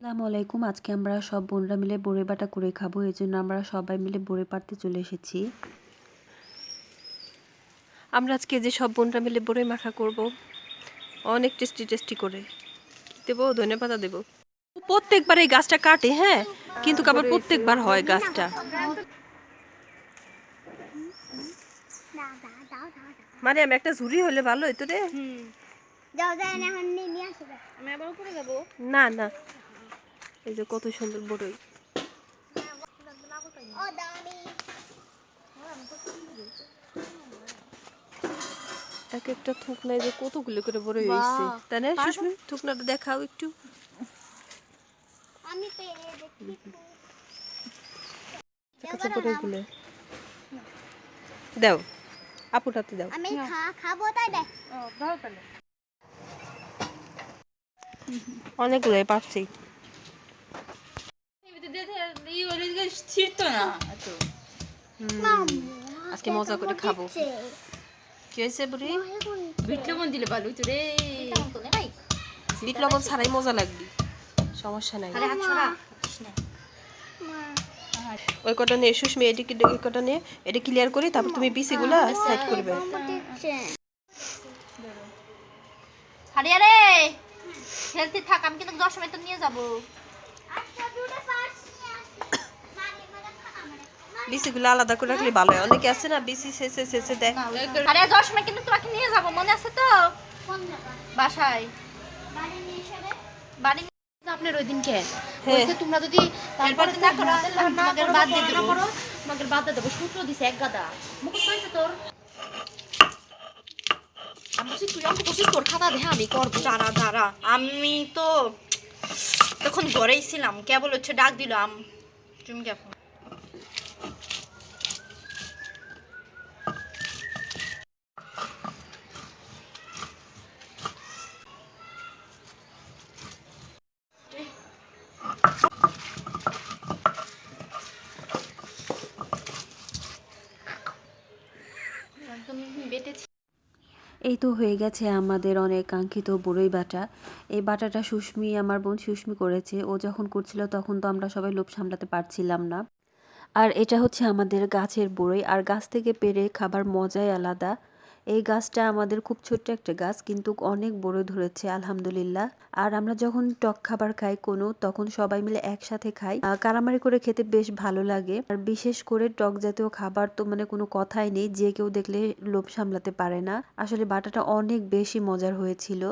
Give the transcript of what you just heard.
আসসালামু আলাইকুম। আজকে আমরা সব বোনরা মিলে বড়ি বাটা করে খাবো। এজন্য আমরা সবাই মিলে বড়ি পাড়তে চলে এসেছি। আমরা আজকে যে সব বোনরা মিলে বড়ি মাখা করব, অনেক টেস্টি টেস্টি করে। দেবো ধনেপাতা দেবো। প্রত্যেকবার এই গাছটা কাটে, হ্যাঁ, কিন্তু আবার প্রত্যেকবার হয় গাছটা। মানে আমি একটা ঝুড়ি হলে ভালো হইতো রে। না না, এই যে কত সুন্দর বড়ই। এক একটা থুকনায় যে কতগুলো করে বড়ই হয়েছে, তাই না সুস্মি? থুকনাটা দেখাও একটু। বড়ইগুলো দাও, আপুটাতে দাও। আমি খাবো তাই দে। অনেকগুলোই পাচ্ছি। আজকে মজা করে খাবো। কি হয়েছে বুড়ি? বিট লবণ দিলে ভালো হইতো রে। বিট লবণ ছাড়াই মজা লাগবে, সমস্যা নাই। ওই কটা নিয়ে সুস্মি, এদিকে ওই কটা নিয়ে এটা ক্লিয়ার করি, তারপর তুমি বিসিগুলা সাইড করবে। হারিয়া রে, হেলথি থাক, আমি কিন্তু 10 মিনিট নিয়ে যাব। বিসিগুলো আলাদা করে রাখলে ভালো হয়। অনেকে আছে না বিসি শেষে শেষে দেয়। হারিয়া 10 মিনিট কিন্তু তোমাকে নিয়ে যাব, মনে আছে তো? বাসায় বাড়ি আপনার ওই দিনকে বলতে তোমরা যদি তারপরে না করো তোমাদের বাদ দিয়ে দেব, তোমাদের বাদ দিয়ে দেব। সূত্র দিছে এক গাদা মুখস্থ হইছে তোর। আমি বলছি তুই আমাকে বলছিস তোর খাতা দে, আমি করব। দাঁড়া দাঁড়া, আমি তো তখন ঘরেই ছিলাম, কেবল হচ্ছে ডাক দিলাম তুমি কেমন। একদম বেটেছি। এই তো হয়ে গেছে আমাদের অনেক কাঙ্ক্ষিত বড়ই বাটা। এই বাটাটা সুস্মি, আমার বোন সুস্মি করেছে। ও যখন করছিল তখন তো আমরা সবাই লোভ সামলাতে পারছিলাম না। আর এটা হচ্ছে আমাদের গাছের বড়ই, আর গাছ থেকে পেড়ে খাবার মজাই আলাদা। এই গাছটা আমাদের খুব ছোট্ট একটা গাছ, কিন্তু অনেক বড়ই ধরেছে আলহামদুলিল্লাহ। আর আমরা যখন টক খাবার খাই কোনো, তখন সবাই মিলে একসাথে খাই। কারামারি করে খেতে বেশ ভালো লাগে। আর বিশেষ করে টক জাতীয় খাবার তো মানে কোনো কথাই নেই, যে কেউ দেখলে লোভ সামলাতে পারে না। আসলে বাটাটা অনেক বেশি মজার হয়েছিল।